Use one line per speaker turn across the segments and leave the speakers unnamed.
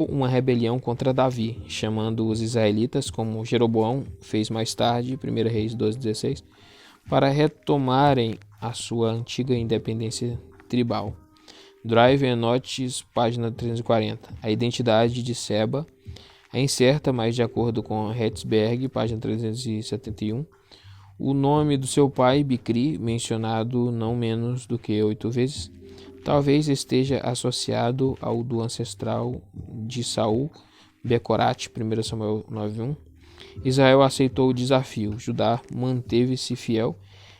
uma rebelião contra Davi, chamando os israelitas, como Jeroboão fez mais tarde, 1 Reis 12:16, para retomarem a sua antiga independência tribal. Drive and Notes, página 340. A identidade de Seba é incerta, mas de acordo com Hetzberg, página 371, o nome do seu pai, Bicri, mencionado não menos do que 8 vezes, talvez esteja associado ao do ancestral de Saul, Becorat, 1 Samuel 9:1. Israel aceitou o desafio, Judá manteve-se fiel,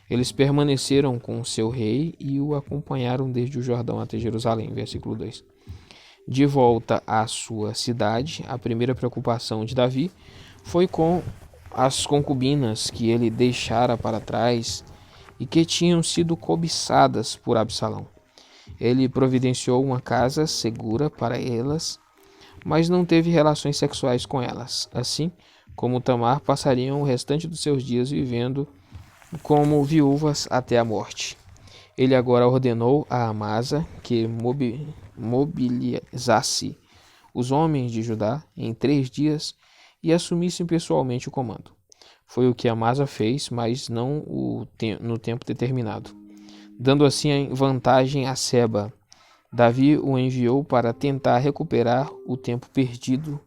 eles permaneceram com seu rei e o acompanharam desde o Jordão até Jerusalém, versículo 2. De volta à sua cidade, a primeira preocupação de Davi foi com as concubinas que ele deixara para trás e que tinham sido cobiçadas por Absalão. Ele providenciou uma casa segura para elas, mas não teve relações sexuais com elas. Assim como Tamar, passariam o restante dos seus dias vivendo como viúvas até a morte. Ele agora ordenou a Amasa que mobilizasse os homens de Judá em 3 dias e assumissem pessoalmente o comando. Foi o que Amasa fez, mas não no tempo determinado, dando assim vantagem a Seba. Davi o enviou para tentar recuperar o tempo perdido.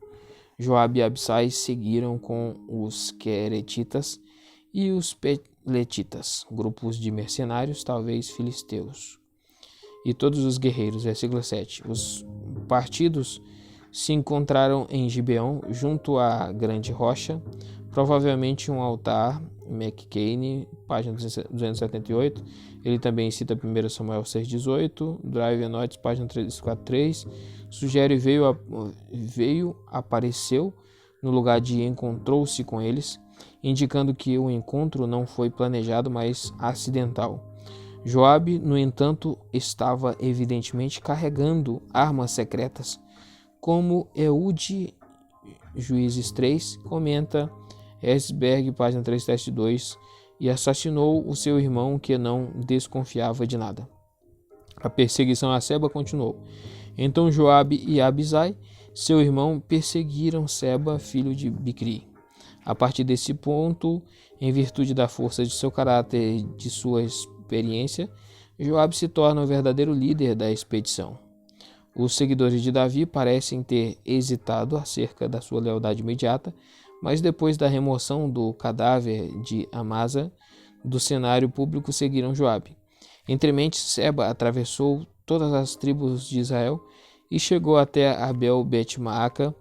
Joabe e Abisai seguiram com os queretitas e os peletitas, grupos de mercenários, talvez filisteus, e todos os guerreiros. Versículo 7. Os partidos se encontraram em Gibeão, junto à grande rocha, provavelmente um altar. McCain, página 278. Ele também cita 1 Samuel 6:18. Drive and Notes, página 343. Sugere apareceu no lugar de encontrou-se com eles, indicando que o encontro não foi planejado, mas acidental. Joabe, no entanto, estava evidentemente carregando armas secretas, como Eude, Juízes 3, comenta Herzberg, página 372, e assassinou o seu irmão, que não desconfiava de nada. A perseguição a Seba continuou. Então Joabe e Abisai, seu irmão, perseguiram Seba, filho de Bicri. A partir desse ponto, em virtude da força de seu caráter e de sua experiência, Joabe se torna o verdadeiro líder da expedição. Os seguidores de Davi parecem ter hesitado acerca da sua lealdade imediata, mas depois da remoção do cadáver de Amasa do cenário público, seguiram Joabe. Entremente, Seba atravessou todas as tribos de Israel e chegou até Abel-Bet-Maaca,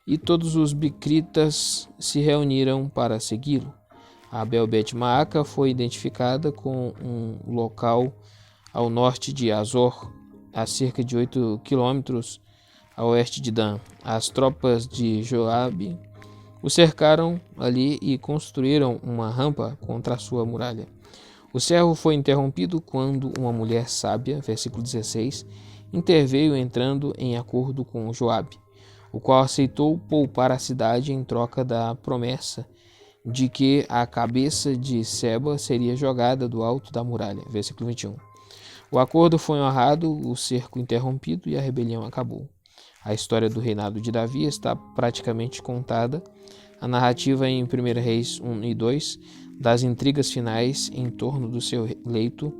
e todos os bicritas se reuniram para segui-lo. Abel-Bet-Maaca foi identificada com um local ao norte de Azor, a cerca de 8 quilômetros a oeste de Dan. As tropas de Joabe o cercaram ali e construíram uma rampa contra a sua muralha. O cerco foi interrompido quando uma mulher sábia, versículo 16, interveio entrando em acordo com Joabe, o qual aceitou poupar a cidade em troca da promessa de que a cabeça de Seba seria jogada do alto da muralha. Versículo 21. O acordo foi honrado, o cerco interrompido e a rebelião acabou. A história do reinado de Davi está praticamente contada. A narrativa em 1 Reis 1 e 2 das intrigas finais em torno do seu leito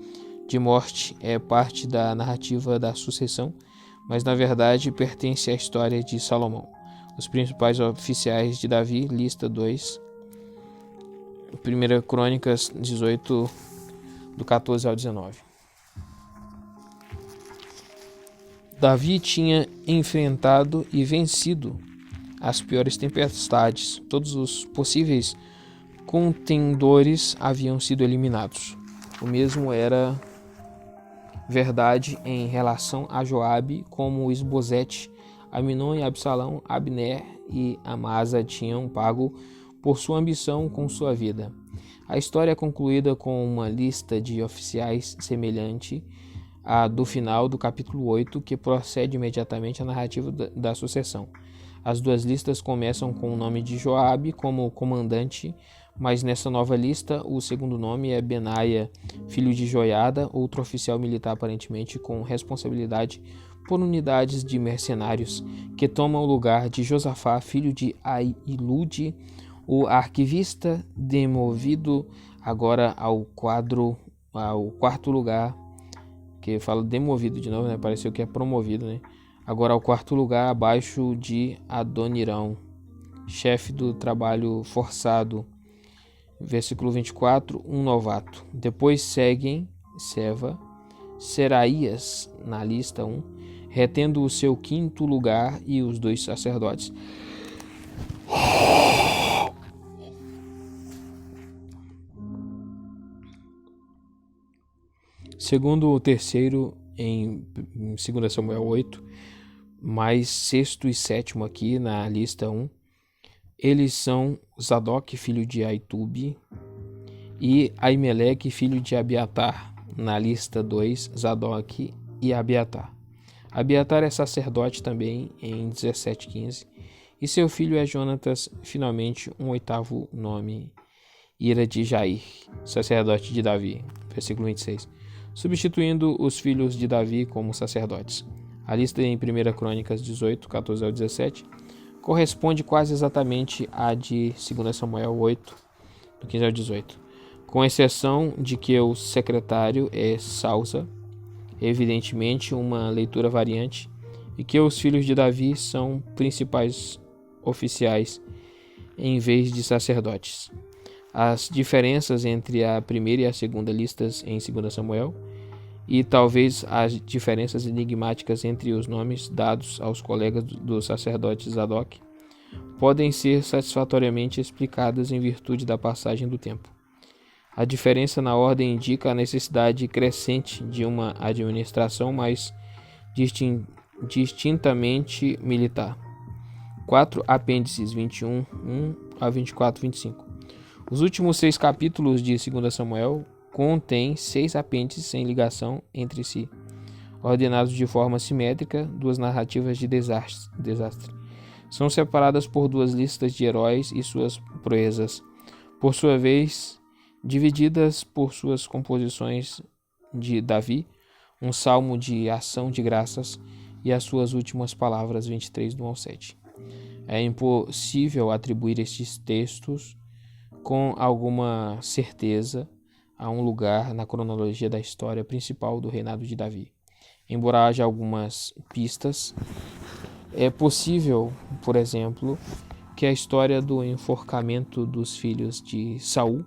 de morte é parte da narrativa da sucessão, mas na verdade pertence à história de Salomão. Os principais oficiais de Davi, lista 2, 1 Crônicas 18, do 14 ao 19. Davi tinha enfrentado e vencido as piores tempestades. Todos os possíveis contendores haviam sido eliminados. O mesmo era verdade em relação a Joabe, como Isbosete, Aminon e Absalão, Abner e Amasa tinham pago por sua ambição com sua vida. A história é concluída com uma lista de oficiais semelhante à do final do capítulo 8, que procede imediatamente à narrativa da sucessão. As duas listas começam com o nome de Joabe como comandante, mas nessa nova lista o segundo nome é Benaia, filho de Joiada, outro oficial militar aparentemente com responsabilidade por unidades de mercenários que tomam o lugar de Josafá, filho de Ahilude, o arquivista, demovido agora ao quarto lugar, que fala demovido de novo, né? Pareceu que é promovido, né? Agora ao quarto lugar, abaixo de Adonirão, chefe do trabalho forçado. Versículo 24, um novato. Depois seguem Seva, Seraías, na lista 1, retendo o seu quinto lugar, e os 2 sacerdotes. Segundo o terceiro em 2 Samuel 8, mais sexto e sétimo aqui na lista 1, eles são Zadok, filho de Aitube, e Aimeleque, filho de Abiatar. Na lista 2, Zadok e Abiatar. Abiatar é sacerdote também em 17:15, e seu filho é Jonatas, finalmente um oitavo nome, Ira de Jair, sacerdote de Davi. Versículo 26. Substituindo os filhos de Davi como sacerdotes. A lista em 1 Crônicas 18, 14 ao 17, corresponde quase exatamente à de 2 Samuel 8, do 15 ao 18, com exceção de que o secretário é Sausa, evidentemente uma leitura variante, e que os filhos de Davi são principais oficiais em vez de sacerdotes. As diferenças entre a primeira e a segunda listas em 2 Samuel, e talvez as diferenças enigmáticas entre os nomes dados aos colegas do sacerdote Zadok, podem ser satisfatoriamente explicadas em virtude da passagem do tempo. A diferença na ordem indica a necessidade crescente de uma administração mais distintamente militar. 4 apêndices 21, 1 a 24, 25. Os últimos 6 capítulos de 2 Samuel contêm 6 apêndices sem ligação entre si, ordenados de forma simétrica, 2 narrativas de desastre. São separadas por 2 listas de heróis e suas proezas, por sua vez divididas por suas composições de Davi, um salmo de ação de graças e as suas últimas palavras, 23 do 1 ao 7. É impossível atribuir estes textos com alguma certeza a um lugar na cronologia da história principal do reinado de Davi. Embora haja algumas pistas, é possível, por exemplo, que a história do enforcamento dos filhos de Saul,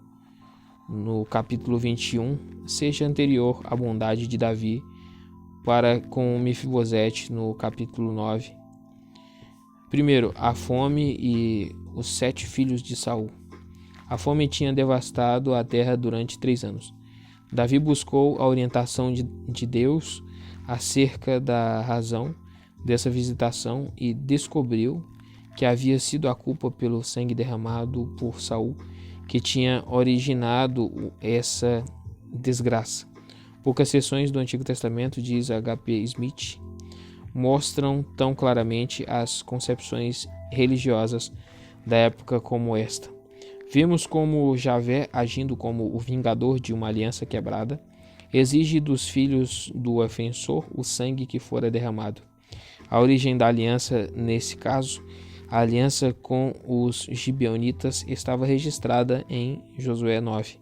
no capítulo 21, seja anterior à bondade de Davi para com Mefibosete, no capítulo 9. Primeiro, a fome e os 7 filhos de Saul. A fome tinha devastado a terra durante 3 anos. Davi buscou a orientação de Deus acerca da razão dessa visitação e descobriu que havia sido a culpa pelo sangue derramado por Saul que tinha originado essa desgraça. Poucas seções do Antigo Testamento, diz H.P. Smith, mostram tão claramente as concepções religiosas da época como esta. Vemos como Javé, agindo como o vingador de uma aliança quebrada, exige dos filhos do ofensor o sangue que fora derramado. A origem da aliança, nesse caso, a aliança com os gibeonitas, estava registrada em Josué 9.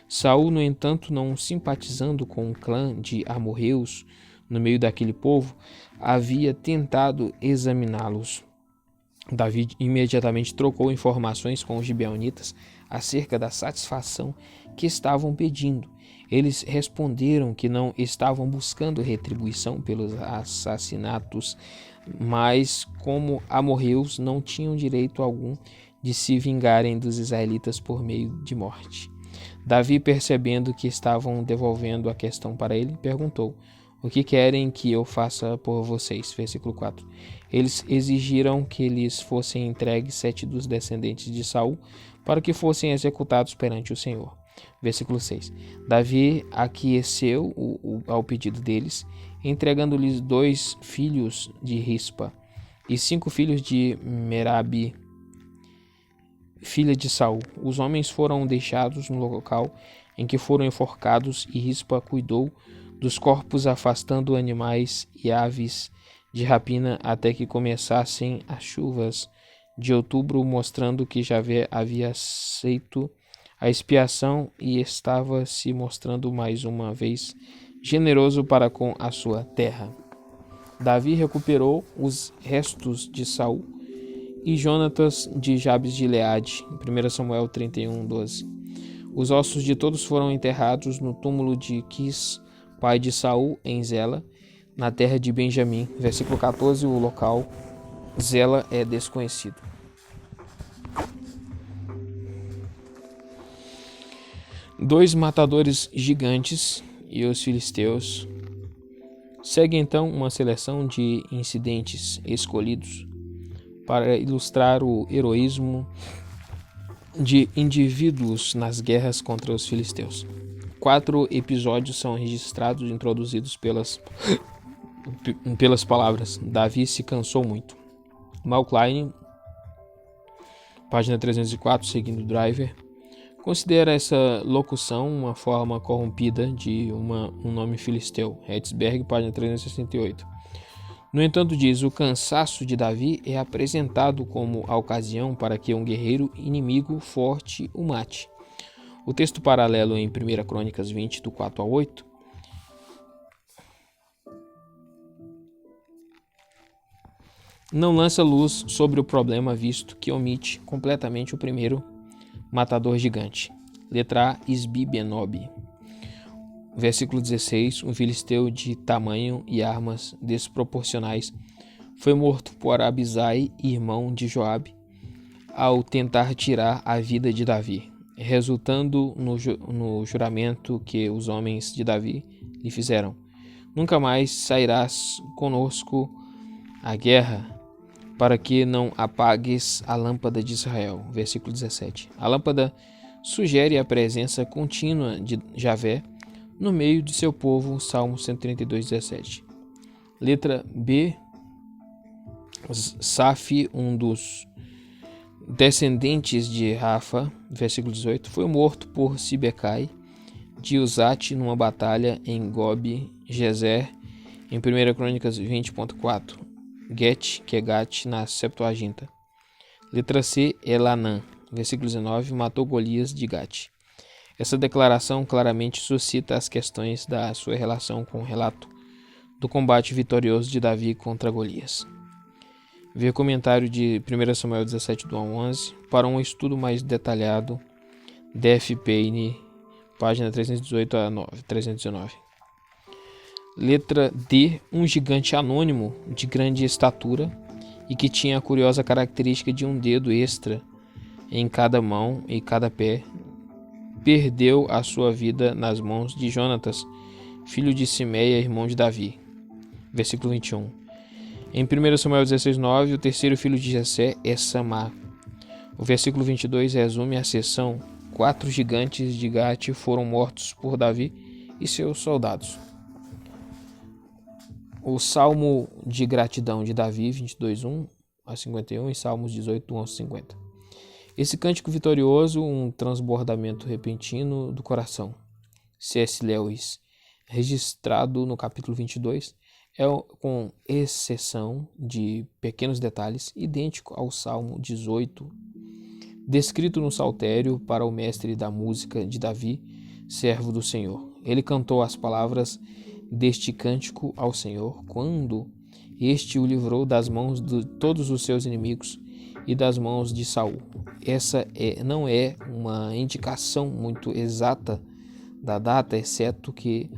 Saul, no entanto, não simpatizando com o clã de amorreus no meio daquele povo, havia tentado examiná-los. Davi imediatamente trocou informações com os gibeonitas acerca da satisfação que estavam pedindo. Eles responderam que não estavam buscando retribuição pelos assassinatos, mas como amorreus não tinham direito algum de se vingarem dos israelitas por meio de morte. Davi, percebendo que estavam devolvendo a questão para ele, perguntou: "O que querem que eu faça por vocês?" Versículo 4. Eles exigiram que lhes fossem entregues 7 dos descendentes de Saul para que fossem executados perante o Senhor. Versículo 6. Davi aqueceu ao pedido deles, entregando-lhes 2 filhos de Rispa e 5 filhos de Merabi, filha de Saul. Os homens foram deixados no local em que foram enforcados, e Rispa cuidou dos corpos, afastando animais e aves de rapina até que começassem as chuvas de outubro, mostrando que Javé havia aceito a expiação e estava se mostrando mais uma vez generoso para com a sua terra. Davi recuperou os restos de Saul e Jonatas de Jabes de Gileade, 1 Samuel 31:12. Os ossos de todos foram enterrados no túmulo de Quis, pai de Saul, em Zela, na terra de Benjamim. Versículo 14, o local Zela é desconhecido. Dois matadores gigantes e os filisteus. Segue então uma seleção de incidentes escolhidos para ilustrar o heroísmo de indivíduos nas guerras contra os filisteus. 4 episódios são registrados e introduzidos pelas palavras: Davi se cansou muito. Mal Klein, página 304, seguindo o Driver, considera essa locução uma forma corrompida de um nome filisteu. Hetzberg, página 368. No entanto, diz: o cansaço de Davi é apresentado como a ocasião para que um guerreiro inimigo forte o mate. O texto paralelo em 1 Crônicas 20, do 4 a 8, não lança luz sobre o problema, visto que omite completamente o primeiro matador gigante. Letra A, Isbi-Benob. Versículo 16. Um filisteu de tamanho e armas desproporcionais foi morto por Abisai, irmão de Joabe, ao tentar tirar a vida de Davi, resultando no juramento que os homens de Davi lhe fizeram: nunca mais sairás conosco à guerra, para que não apagues a lâmpada de Israel. Versículo 17. A lâmpada sugere a presença contínua de Javé no meio de seu povo. Salmo 132, 17. Letra B. Safi, um dos descendentes de Rafa, versículo 18, foi morto por Sibecai de Uzate numa batalha em Gob Gezer, em 1 Crônicas 20.4. Get, que é Gat, na Septuaginta. Letra C, Elanã, versículo 19, matou Golias de Gat. Essa declaração claramente suscita as questões da sua relação com o relato do combate vitorioso de Davi contra Golias. Ver comentário de 1 Samuel 17, do 1 ao 11, para um estudo mais detalhado, Def Payne, página 318 a 319. Letra D, um gigante anônimo de grande estatura e que tinha a curiosa característica de um dedo extra em cada mão e cada pé, perdeu a sua vida nas mãos de Jonatas, filho de Simeia, irmão de Davi. Versículo 21. Em 1 Samuel 16:9, o terceiro filho de Jessé é Samá. O versículo 22 resume a sessão: 4 gigantes de Gate foram mortos por Davi e seus soldados. O Salmo de gratidão de Davi, 22:1 a 51, e Salmos 18:1 a 50. Esse cântico vitorioso, um transbordamento repentino do coração. C.S. Lewis, registrado no capítulo 22, é, com exceção de pequenos detalhes, idêntico ao Salmo 18, descrito no Saltério para o mestre da música de Davi, servo do Senhor. Ele cantou as palavras deste cântico ao Senhor quando este o livrou das mãos de todos os seus inimigos e das mãos de Saul. Essa não é uma indicação muito exata da data, exceto que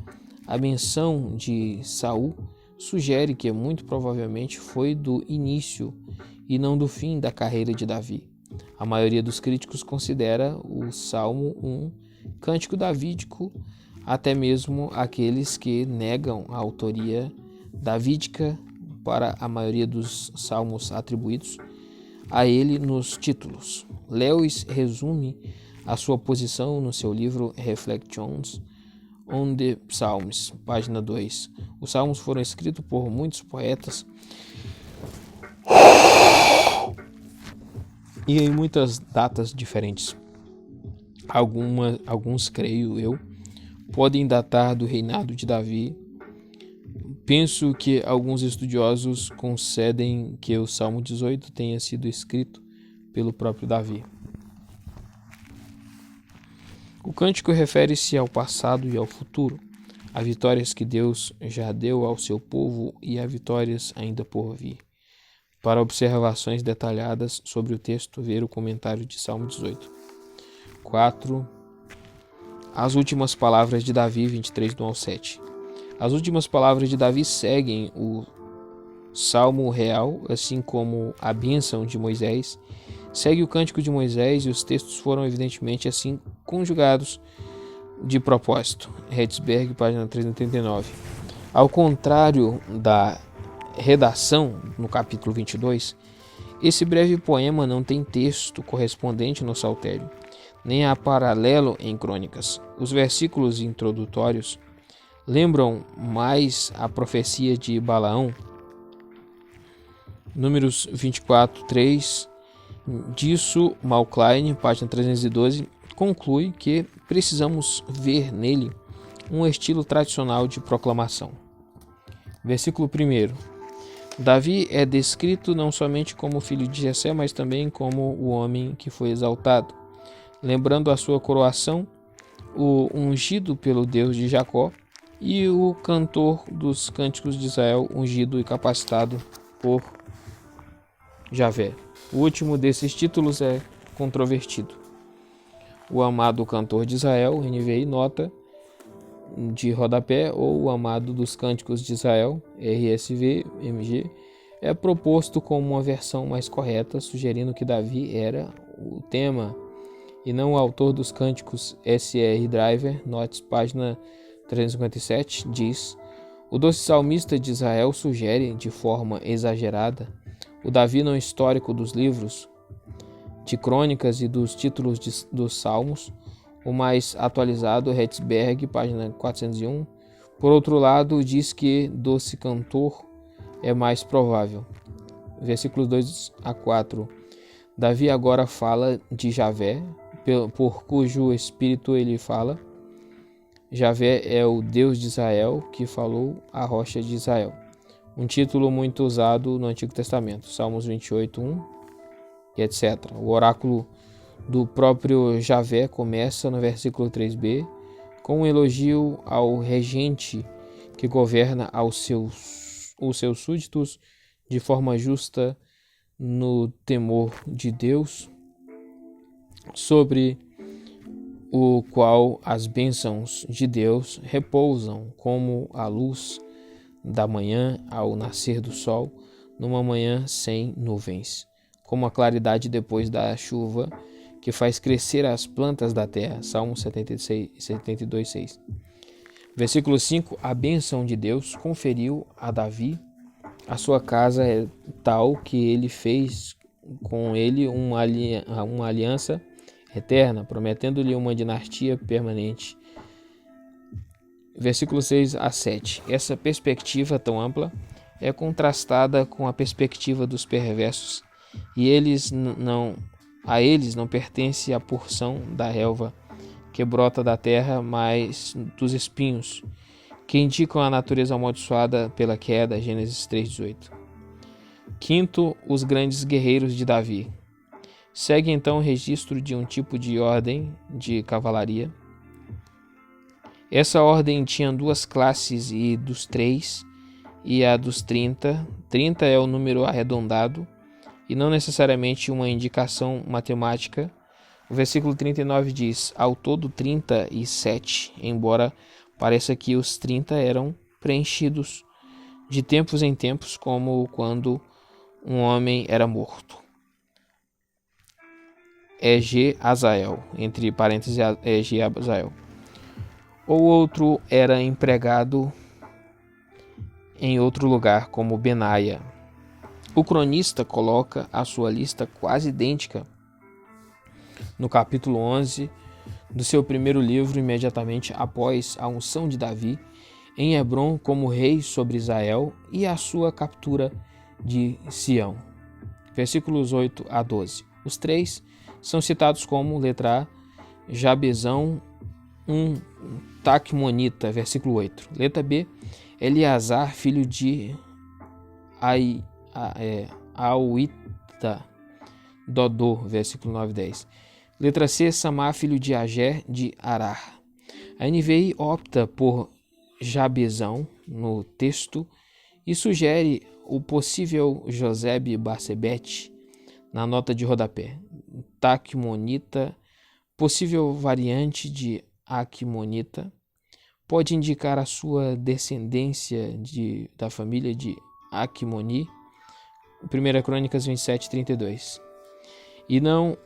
a menção de Saul sugere que muito provavelmente foi do início e não do fim da carreira de Davi. A maioria dos críticos considera o Salmo um cântico davídico, até mesmo aqueles que negam a autoria davídica para a maioria dos salmos atribuídos a ele nos títulos. Lewis resume a sua posição no seu livro Reflections on the Psalms, página 2. Os salmos foram escritos por muitos poetas e em muitas datas diferentes. Alguns, creio eu, podem datar do reinado de Davi Penso que alguns estudiosos concedem que o Salmo 18 tenha sido escrito pelo próprio Davi. O cântico refere-se ao passado e ao futuro, a vitórias que Deus já deu ao seu povo e a vitórias ainda por vir. Para observações detalhadas sobre o texto, ver o comentário de Salmo 18. 4. As últimas palavras de Davi, 23, do 1 ao 7. As últimas palavras de Davi seguem o Salmo real, assim como a bênção de Moisés. Segue o cântico de Moisés e os textos foram evidentemente assim conjugados de propósito. Hetzberg, página 389. Ao contrário da redação no capítulo 22, esse breve poema não tem texto correspondente no saltério, nem há paralelo em crônicas. Os versículos introdutórios lembram mais a profecia de Balaão, Números 24, 3. Disso, Malklein, página 312, conclui que precisamos ver nele um estilo tradicional de proclamação. Versículo 1. Davi é descrito não somente como filho de Jessé, mas também como o homem que foi exaltado, lembrando a sua coroação, o ungido pelo Deus de Jacó e o cantor dos cânticos de Israel, ungido e capacitado por Javé. O último desses títulos é controvertido. O amado cantor de Israel, NVI, nota de rodapé, ou o amado dos cânticos de Israel, RSV, MG, é proposto como uma versão mais correta, sugerindo que Davi era o tema e não o autor dos cânticos. SR Driver, notes, página 357, diz: o doce salmista de Israel sugere, de forma exagerada, o Davi não histórico dos livros de crônicas e dos títulos dos salmos, o mais atualizado, Hetzberg, página 401. Por outro lado, diz que doce cantor é mais provável. Versículos 2 a 4. Davi agora fala de Javé, por cujo espírito ele fala. Javé é o Deus de Israel, que falou a rocha de Israel. Um título muito usado no Antigo Testamento, Salmos 28, 1, e etc. O oráculo do próprio Javé começa no versículo 3b, com um elogio ao regente que governa os seus súditos de forma justa no temor de Deus, sobre o qual as bênçãos de Deus repousam como a luz da manhã ao nascer do sol, numa manhã sem nuvens, como a claridade depois da chuva que faz crescer as plantas da terra. Salmo 72, 6. Versículo 5. A bênção de Deus conferiu a Davi. A sua casa é tal que ele fez com ele uma aliança eterna, prometendo-lhe uma dinastia permanente. Versículo 6 a 7. Essa perspectiva tão ampla é contrastada com a perspectiva dos perversos, e a eles não pertence a porção da relva que brota da terra, mas dos espinhos, que indicam a natureza amaldiçoada pela queda. Gênesis 3:18. Quinto, os grandes guerreiros de Davi. Segue então o registro de um tipo de ordem de cavalaria. Essa ordem tinha duas classes, e dos 3 e a dos 30. 30 é o número arredondado e não necessariamente uma indicação matemática. O versículo 39 diz: ao todo 37, embora pareça que os 30 eram preenchidos de tempos em tempos, como quando um homem era morto. EG Azael, entre parênteses, EG Azael. Ou outro era empregado em outro lugar, como Benaia. O cronista coloca a sua lista quase idêntica no capítulo 11 do seu primeiro livro, imediatamente após a unção de Davi em Hebrom como rei sobre Israel e a sua captura de Sião. Versículos 8 a 12. Os 3 são citados como letra A, Jabezão, Taqumonita, versículo 8. Letra B, Eleazar, filho de Auita, Dodô, versículo 9 e 10. Letra C, Samá, filho de Ager, de Arar. A NVI opta por Jabezão no texto e sugere o possível Josebe Barsebete na nota de rodapé. Taquimonita, possível variante de Aquimonita, pode indicar a sua descendência da família de Aquimoni, 1 Crônicas 27, 32. E não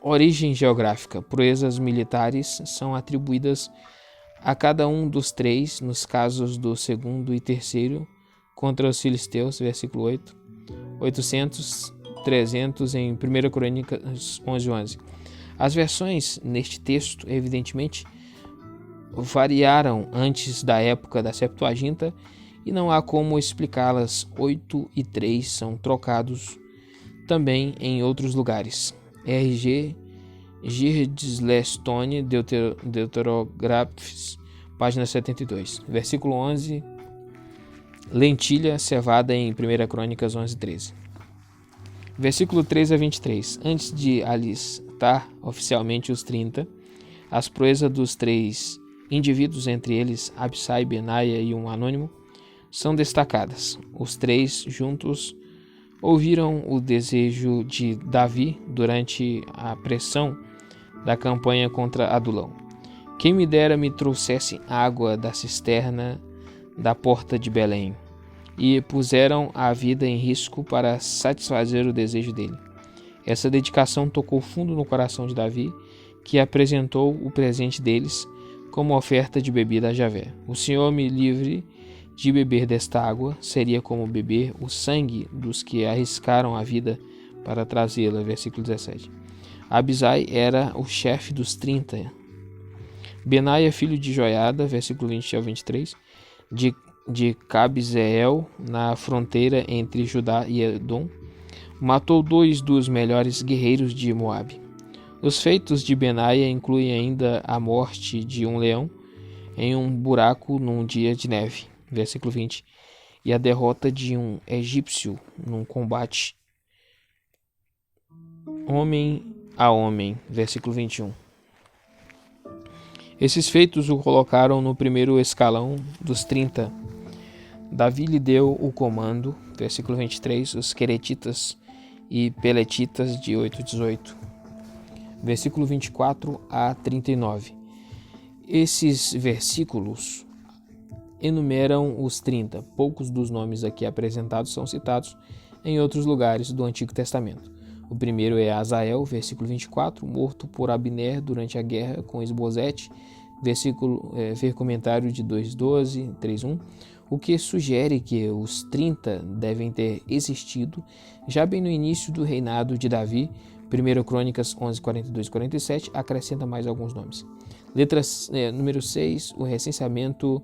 origem geográfica. Proezas militares são atribuídas a cada um dos três, nos casos do segundo e terceiro, contra os filisteus, versículo 8, 800, 300 em 1 Crônicas 11, 11. As versões neste texto, evidentemente, variaram antes da época da Septuaginta e não há como explicá-las. 8 e 3 são trocados também em outros lugares. R.G. Girdlestone, Deuterographs, página 72. Versículo 11, lentilha cevada em 1 Crônicas 11, 13. Versículo 13 a 23. Antes de alistar oficialmente os 30, as proezas dos três indivíduos, entre eles Absai, Benaia e um anônimo, são destacadas. Os três juntos ouviram o desejo de Davi durante a pressão da campanha contra Adulão. Quem me dera me trouxesse água da cisterna da porta de Belém. E puseram a vida em risco para satisfazer o desejo dele. Essa dedicação tocou fundo no coração de Davi, que apresentou o presente deles como oferta de bebida a Javé. O Senhor me livre de beber desta água, seria como beber o sangue dos que arriscaram a vida para trazê-la. Versículo 17. Abisai era o chefe dos 30. Benaia, filho de Joiada, versículo 20 ao 23, de Cabzeel, na fronteira entre Judá e Edom, matou 2 dos melhores guerreiros de Moabe. Os feitos de Benaia incluem ainda a morte de um leão em um buraco num dia de neve, versículo 20, e a derrota de um egípcio num combate homem a homem, versículo 21. Esses feitos o colocaram no primeiro escalão dos 30. Davi lhe deu o comando, versículo 23, os queretitas e peletitas de 8 a 18. Versículo 24 a 39. Esses versículos enumeram os 30. Poucos dos nomes aqui apresentados são citados em outros lugares do Antigo Testamento. O primeiro é Azael, versículo 24, morto por Abner durante a guerra com Esbozete, ver comentário de 2:12, 3:1, o que sugere que os 30 devem ter existido já bem no início do reinado de Davi. 1 Crônicas 11, 42 e 47 acrescenta mais alguns nomes. Número 6, o recenseamento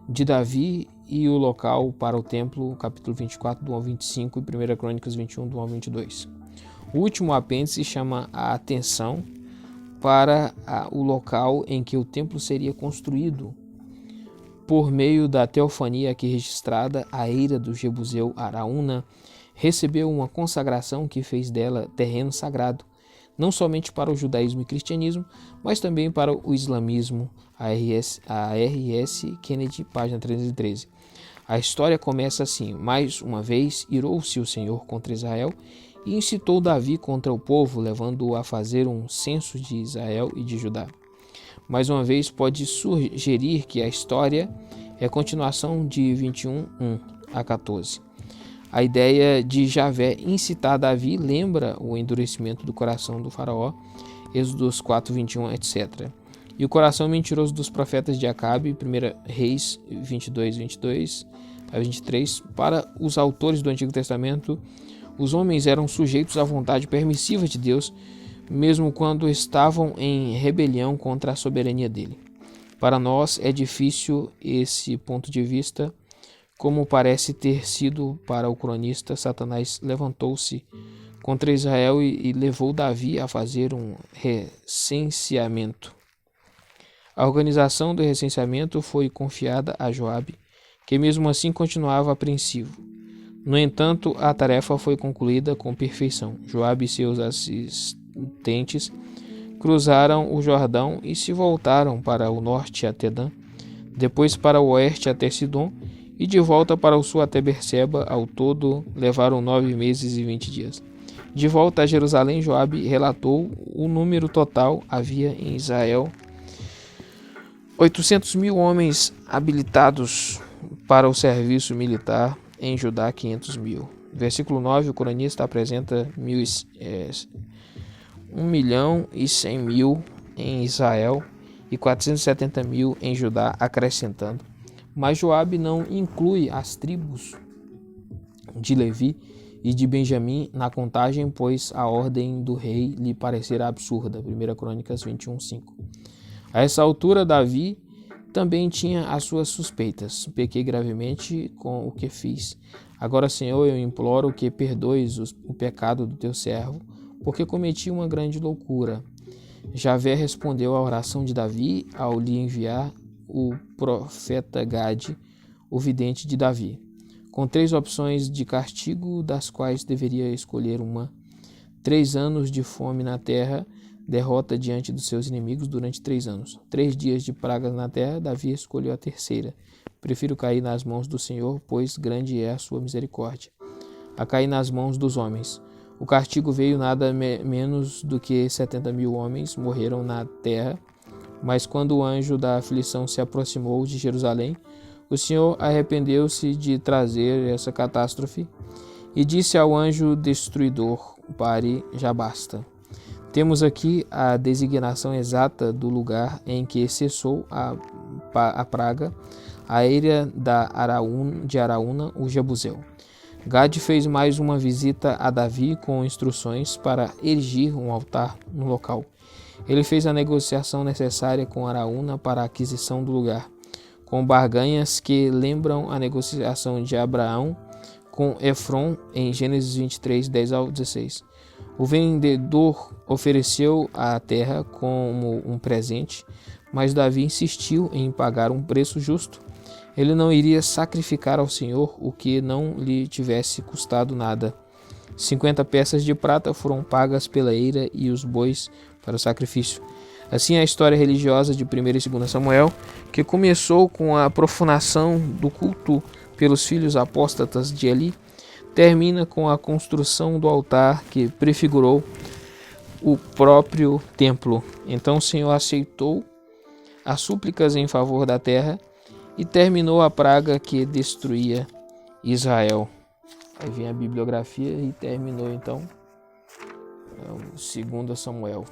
de Davi e o local para o templo, capítulo 24, do 1 ao 25, e 1 Crônicas 21, do 1 ao 22. O último apêndice chama a atenção para o local em que o templo seria construído. Por meio da teofania aqui registrada, a eira do Jebuseu Araúna recebeu uma consagração que fez dela terreno sagrado, não somente para o judaísmo e cristianismo, mas também para o islamismo. A R.S. Kennedy, página 313. A história começa assim: mais uma vez irou-se o Senhor contra Israel e incitou Davi contra o povo, levando-o a fazer um censo de Israel e de Judá. Mais uma vez, pode sugerir que a história é a continuação de 21, 1 a 14. A ideia de Javé incitar Davi lembra o endurecimento do coração do faraó, Êxodos 4, 21, etc. E o coração mentiroso dos profetas de Acabe, 1 Reis 22, 22 a 23. Para os autores do Antigo Testamento, os homens eram sujeitos à vontade permissiva de Deus, mesmo quando estavam em rebelião contra a soberania dele. Para nós é difícil esse ponto de vista, como parece ter sido para o cronista. Satanás levantou-se contra Israel e levou Davi a fazer um recenseamento. A organização do recenseamento foi confiada a Joabe, que mesmo assim continuava apreensivo. No entanto, a tarefa foi concluída com perfeição. Joabe e seus assistentes cruzaram o Jordão e se voltaram para o norte até Dan, depois para o oeste até Sidom e de volta para o sul até Berseba. Ao todo levaram 9 meses e 20 dias. De volta a Jerusalém, Joabe relatou o número total. Havia em Israel 800.000 homens habilitados para o serviço militar, em Judá 500.000. Versículo 9, o cronista apresenta 1.100.000 em Israel e 470.000 em Judá, acrescentando. Mas Joabe não inclui as tribos de Levi e de Benjamim na contagem, pois a ordem do rei lhe parecerá absurda. 1 Crônicas 21:5. A essa altura, Davi também tinha as suas suspeitas. Pequei gravemente com o que fiz. Agora, Senhor, eu imploro que perdoes o pecado do teu servo, porque cometi uma grande loucura. Javé respondeu à oração de Davi ao lhe enviar o profeta Gade, o vidente de Davi, com 3 opções de castigo, das quais deveria escolher uma: 3 anos de fome na terra, derrota diante dos seus inimigos durante 3 anos. 3 dias de pragas na terra. Davi escolheu a terceira. Prefiro cair nas mãos do Senhor, pois grande é a sua misericórdia, a cair nas mãos dos homens. O castigo veio, nada menos do que 70.000 homens morreram na terra. Mas quando o anjo da aflição se aproximou de Jerusalém, o Senhor arrependeu-se de trazer essa catástrofe e disse ao anjo destruidor: pare, já basta. Temos aqui a designação exata do lugar em que cessou a praga aérea de Araúna, o Jebuseu. Gade fez mais uma visita a Davi com instruções para erigir um altar no local. Ele fez a negociação necessária com Araúna para a aquisição do lugar, com barganhas que lembram a negociação de Abraão com Efron em Gênesis 23, 10-16. O vendedor ofereceu a terra como um presente, mas Davi insistiu em pagar um preço justo. Ele não iria sacrificar ao Senhor o que não lhe tivesse custado nada. 50 peças de prata foram pagas pela eira e os bois para o sacrifício. Assim, a história religiosa de 1 e 2 Samuel, que começou com a profanação do culto pelos filhos apóstatas de Eli, termina com a construção do altar que prefigurou o próprio templo. Então o Senhor aceitou as súplicas em favor da terra e terminou a praga que destruía Israel. Aí vem a bibliografia e terminou então o 2 Samuel.